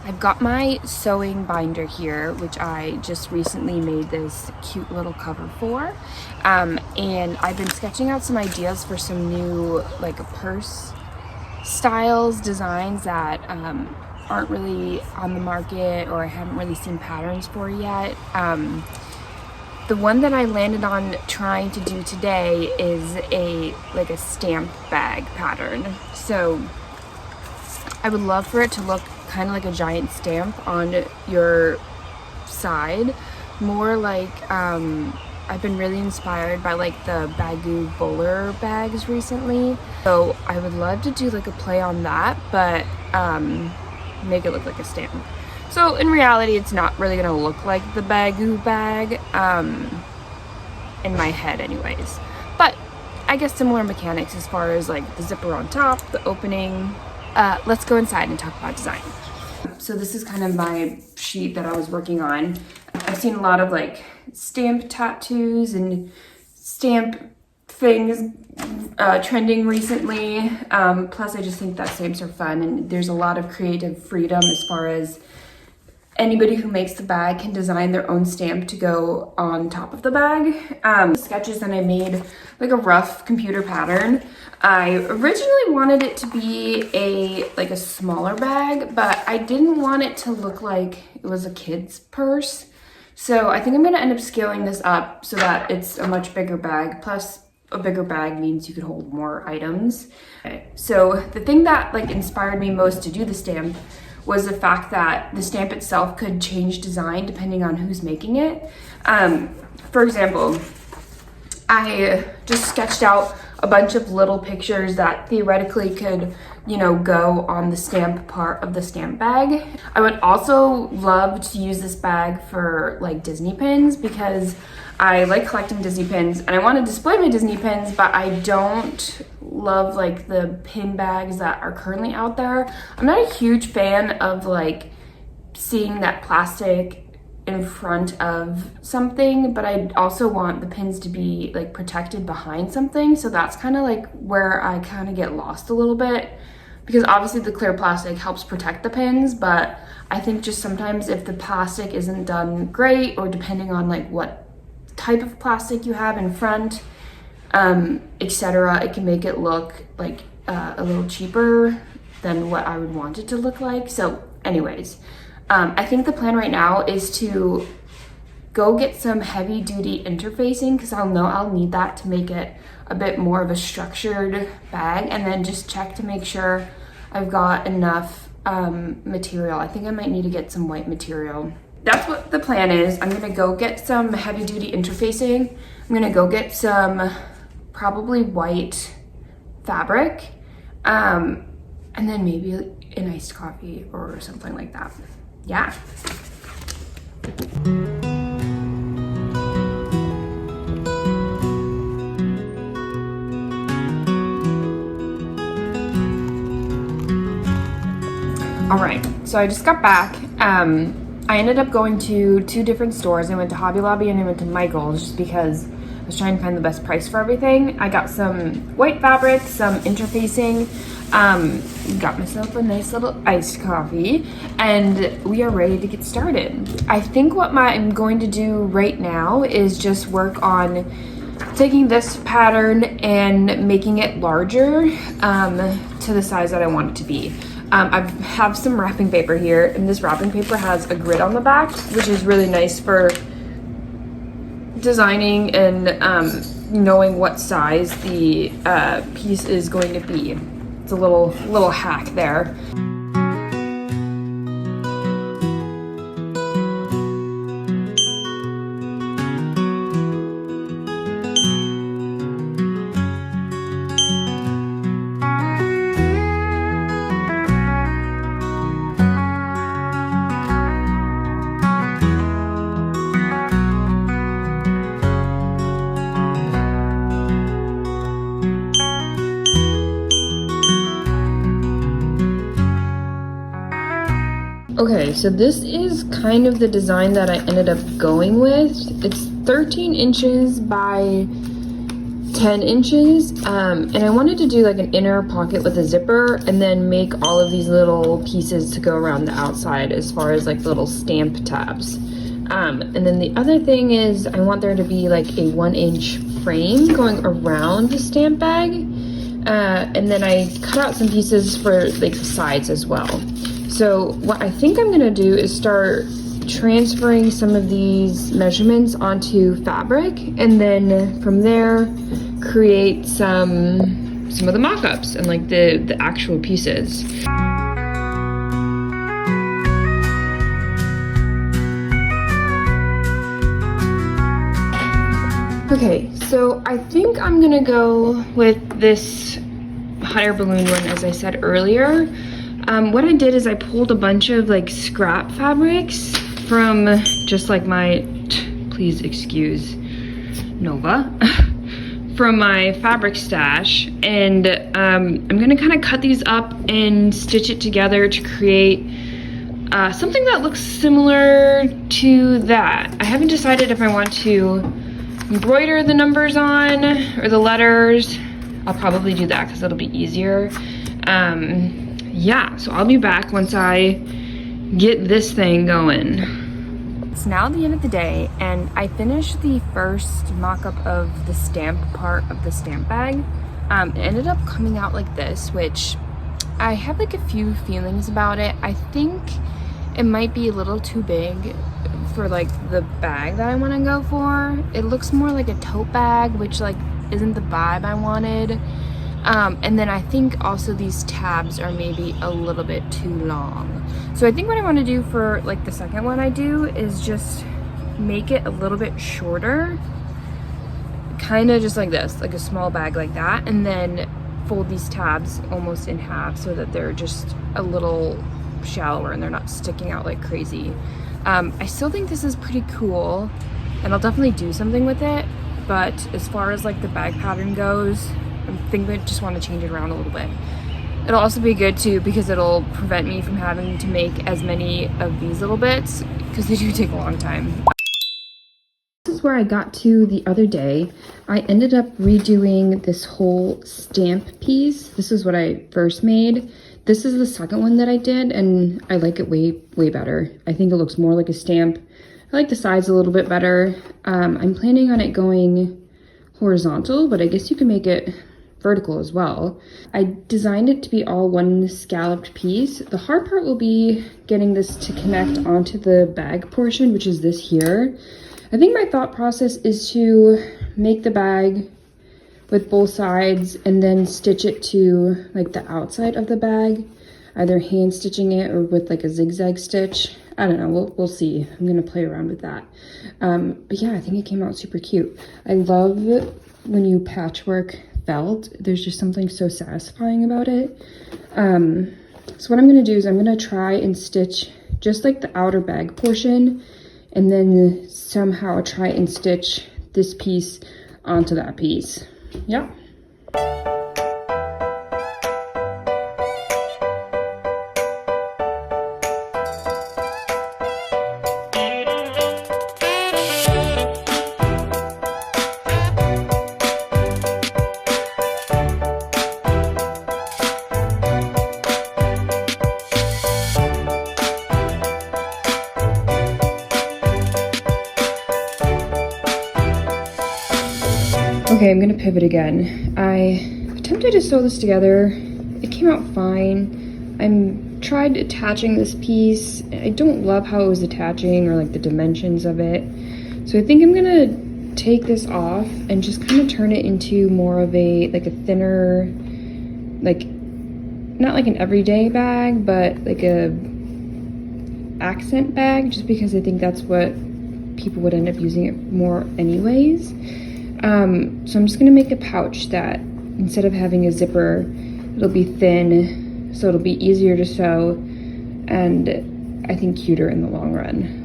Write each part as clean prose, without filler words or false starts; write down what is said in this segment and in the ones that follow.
I've got my sewing binder here, which I just recently made this cute little cover for. And I've been sketching out some ideas for some new like purse styles, designs that aren't really on the market or I haven't really seen patterns for yet. The one that I landed on trying to do today is a stamp bag pattern. So I would love for it to look kind of like a giant stamp on your side, more like I've been really inspired by like the Baggu bowler bags recently, so I would love to do like a play on that, but make it look like a stamp. So in reality it's not really gonna look like the Baggu bag in my head anyways, but I guess similar mechanics as far as like the zipper on top, the opening. Let's go inside and talk about design. So this is kind of my sheet that I was working on. I've seen a lot of like stamp tattoos and stamp things trending recently. Plus I just think that stamps are fun and there's a lot of creative freedom as far as anybody who makes the bag can design their own stamp to go on top of the bag. Sketches that I made like a rough computer pattern. I originally wanted it to be a smaller bag, but I didn't want it to look like it was a kid's purse. So I think I'm gonna end up scaling this up so that it's a much bigger bag. Plus a bigger bag means you could hold more items. Okay. So the thing that like inspired me most to do the stamp was the fact that the stamp itself could change design depending on who's making it. For example, I just sketched out a bunch of little pictures that theoretically could, you know, go on the stamp part of the stamp bag. I would also love to use this bag for like Disney pins because I like collecting Disney pins and I want to display my Disney pins, but I don't love like the pin bags that are currently out there. I'm not a huge fan of like seeing that plastic in front of something, but I also want the pins to be like protected behind something. So that's kind of like where I kind of get lost a little bit, because obviously the clear plastic helps protect the pins, but I think just sometimes if the plastic isn't done great, or depending on like what type of plastic you have in front, etc., it can make it look like a little cheaper than what I would want it to look like. So anyways, I think the plan right now is to go get some heavy duty interfacing, because I'll know I'll need that to make it a bit more of a structured bag, and then just check to make sure I've got enough material. I think I might need to get some white material. That's what the plan is. I'm gonna go get some heavy duty interfacing. I'm gonna go get some probably white fabric, and then maybe an iced coffee or something like that. Yeah. All right, so I just got back. I ended up going to 2 different stores. I went to Hobby Lobby and I went to Michael's just because I was trying to find the best price for everything. I got some white fabric, some interfacing, got myself a nice little iced coffee, and we are ready to get started. I think what I'm going to do right now is just work on taking this pattern and making it larger to the size that I want it to be. I have some wrapping paper here, and this wrapping paper has a grid on the back, which is really nice for designing and knowing what size the piece is going to be. It's a little hack there. Okay, so this is kind of the design that I ended up going with. It's 13 inches by 10 inches, and I wanted to do like an inner pocket with a zipper and then make all of these little pieces to go around the outside as far as like little stamp tabs. And then the other thing is I want there to be like a 1-inch frame going around the stamp bag. And then I cut out some pieces for like the sides as well. So what I think I'm gonna do is start transferring some of these measurements onto fabric, and then from there create some of the mock-ups and like the actual pieces. Okay, so I think I'm gonna go with this hot air balloon one, as I said earlier. What I did is I pulled a bunch of like scrap fabrics from just like my, please excuse Nova, from my fabric stash, and I'm gonna kind of cut these up and stitch it together to create something that looks similar to that. I haven't decided if I want to embroider the numbers on or the letters. I'll probably do that because it'll be easier. Yeah, so I'll be back once I get this thing going. It's now the end of the day, and I finished the first mock-up of the stamp part of the stamp bag. It ended up coming out like this, which I have like a few feelings about it. I think it might be a little too big for like the bag that I want to go for. It looks more like a tote bag, which like isn't the vibe I wanted. And then I think also these tabs are maybe a little bit too long. So I think what I want to do for like the second one I do is just make it a little bit shorter, kind of just like this, like a small bag like that, and then fold these tabs almost in half so that they're just a little shallower and they're not sticking out like crazy. I still think this is pretty cool, and I'll definitely do something with it, but as far as like the bag pattern goes, I think I just want to change it around a little bit. It'll also be good too because it'll prevent me from having to make as many of these little bits because they do take a long time. This is where I got to the other day. I ended up redoing this whole stamp piece. This is what I first made. This is the second one that I did, and I like it way better. I think it looks more like a stamp. I like the sides a little bit better. I'm planning on it going horizontal, but I guess you can make it vertical as well. I designed it to be all one scalloped piece. The hard part will be getting this to connect onto the bag portion, which is this here. I think my thought process is to make the bag with both sides and then stitch it to like the outside of the bag, either hand stitching it or with like a zigzag stitch. I don't know, we'll see. I'm gonna play around with that. But yeah, I think it came out super cute. I love when you patchwork felt. There's just something so satisfying about it. So what I'm gonna do is I'm gonna try and stitch just like the outer bag portion, and then somehow try and stitch this piece onto that piece. Yeah. Okay, I'm gonna pivot again. I attempted to sew this together. It came out fine. I tried attaching this piece. I don't love how it was attaching or like the dimensions of it. So I think I'm gonna take this off and just kind of turn it into more of a like a thinner, like not like an everyday bag, but like a accent bag, just because I think that's what people would end up using it more anyways. So I'm just gonna make a pouch that instead of having a zipper, it'll be thin, so it'll be easier to sew and I think cuter in the long run.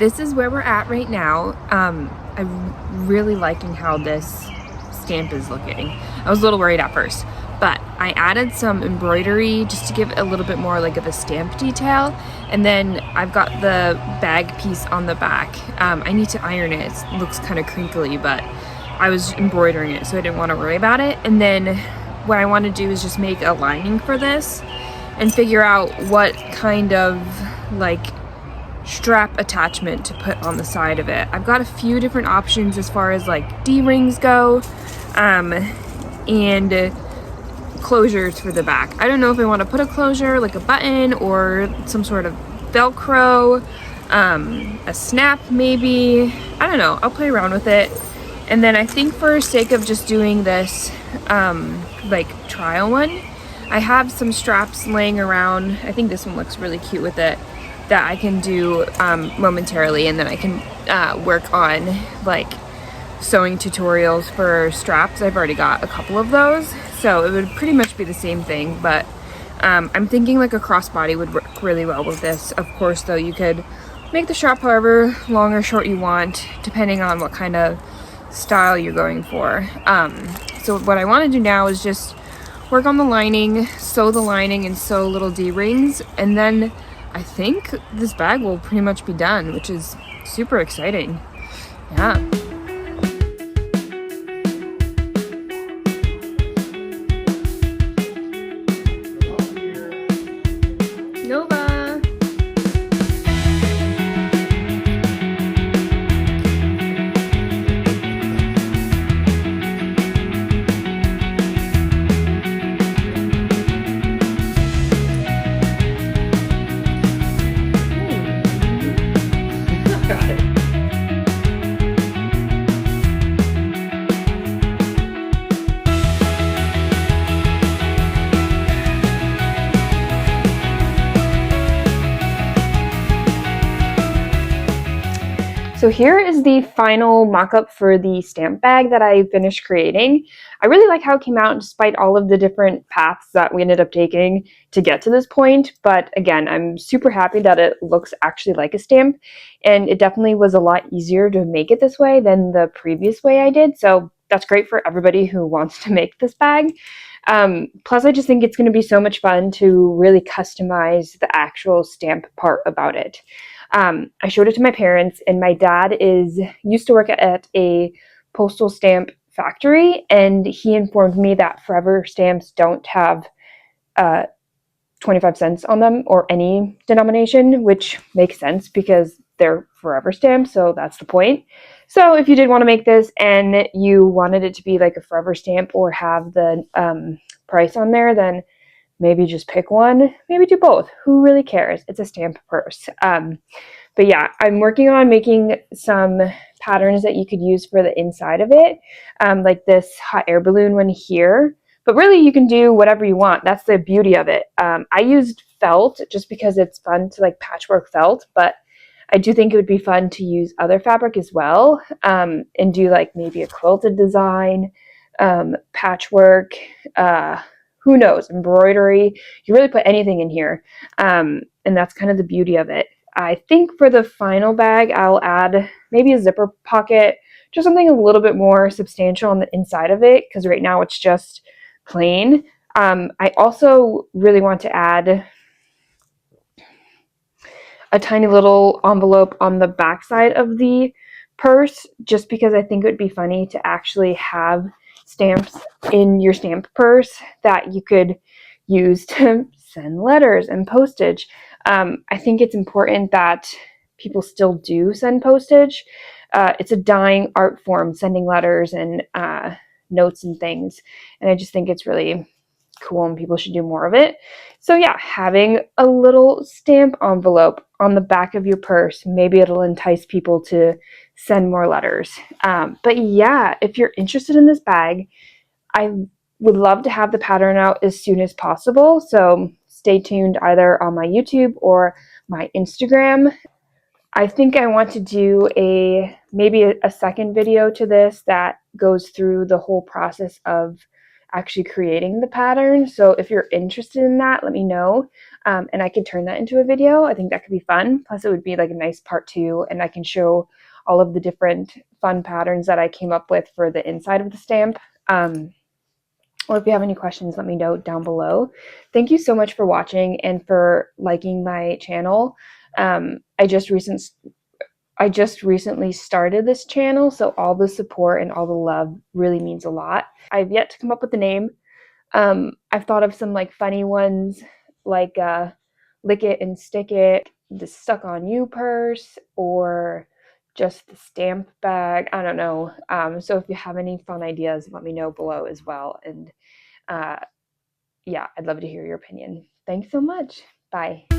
this is where we're at right now. I'm really liking how this stamp is looking. I was a little worried at first, but I added some embroidery just to give it a little bit more like of a stamp detail. And then I've got the bag piece on the back. I need to iron it. It looks kind of crinkly, but I was embroidering it, so I didn't want to worry about it. And then what I want to do is just make a lining for this and figure out what kind of like strap attachment to put on the side of it. I've got a few different options as far as like D-rings go, and closures for the back. I don't know if I want to put a closure like a button or some sort of Velcro, a snap maybe. I don't know. I'll play around with it. And then I think for sake of just doing this like trial one, I have some straps laying around. I think this one looks really cute with it, that I can do momentarily, and then I can work on like sewing tutorials for straps. I've already got a couple of those, so it would pretty much be the same thing, but I'm thinking like a crossbody would work really well with this. Of course though, you could make the strap however long or short you want, depending on what kind of style you're going for. So what I want to do now is just work on the lining, sew the lining, and sew little D-rings, and then I think this bag will pretty much be done, which is super exciting. Yeah. Nova. So here is the final mock-up for the stamp bag that I finished creating. I really like how it came out despite all of the different paths that we ended up taking to get to this point. But again, I'm super happy that it looks actually like a stamp, and it definitely was a lot easier to make it this way than the previous way I did. So that's great for everybody who wants to make this bag. Plus, I just think it's going to be so much fun to really customize the actual stamp part about it. I showed it to my parents, and my dad used to work at a postal stamp factory, and he informed me that Forever stamps don't have 25 cents on them or any denomination, which makes sense because they're Forever stamps, so that's the point. So if you did want to make this and you wanted it to be like a Forever stamp or have the price on there, then maybe just pick one, maybe do both. Who really cares? It's a stamp purse. But yeah, I'm working on making some patterns that you could use for the inside of it, like this hot air balloon one here. But really, you can do whatever you want. That's the beauty of it. I used felt just because it's fun to like patchwork felt, but I do think it would be fun to use other fabric as well, and do like maybe a quilted design, patchwork, who knows, embroidery. You really put anything in here, and that's kind of the beauty of it. I think for the final bag, I'll add maybe a zipper pocket, just something a little bit more substantial on the inside of it, because right now it's just plain. I also really want to add a tiny little envelope on the back side of the purse, just because I think it would be funny to actually have stamps in your stamp purse that you could use to send letters and postage. I think it's important that people still do send postage. It's a dying art form, sending letters and notes and things, and I just think it's really cool and people should do more of it. So yeah, having a little stamp envelope on the back of your purse, maybe it'll entice people to send more letters. But yeah, if you're interested in this bag, I would love to have the pattern out as soon as possible. So stay tuned either on my YouTube or my Instagram. I think I want to do maybe a second video to this that goes through the whole process of actually creating the pattern. So if you're interested in that, let me know. And I could turn that into a video. I think that could be fun. Plus it would be like a nice part 2, and I can show all of the different fun patterns that I came up with for the inside of the stamp. Or if you have any questions, let me know down below. Thank you so much for watching and for liking my channel. I just recently started this channel, so all the support and all the love really means a lot. I've yet to come up with a name. I've thought of some like funny ones, like Lick It and Stick It, the Stuck on You purse, or just the stamp bag. I don't know. So if you have any fun ideas, let me know below as well. And yeah, I'd love to hear your opinion. Thanks so much. Bye.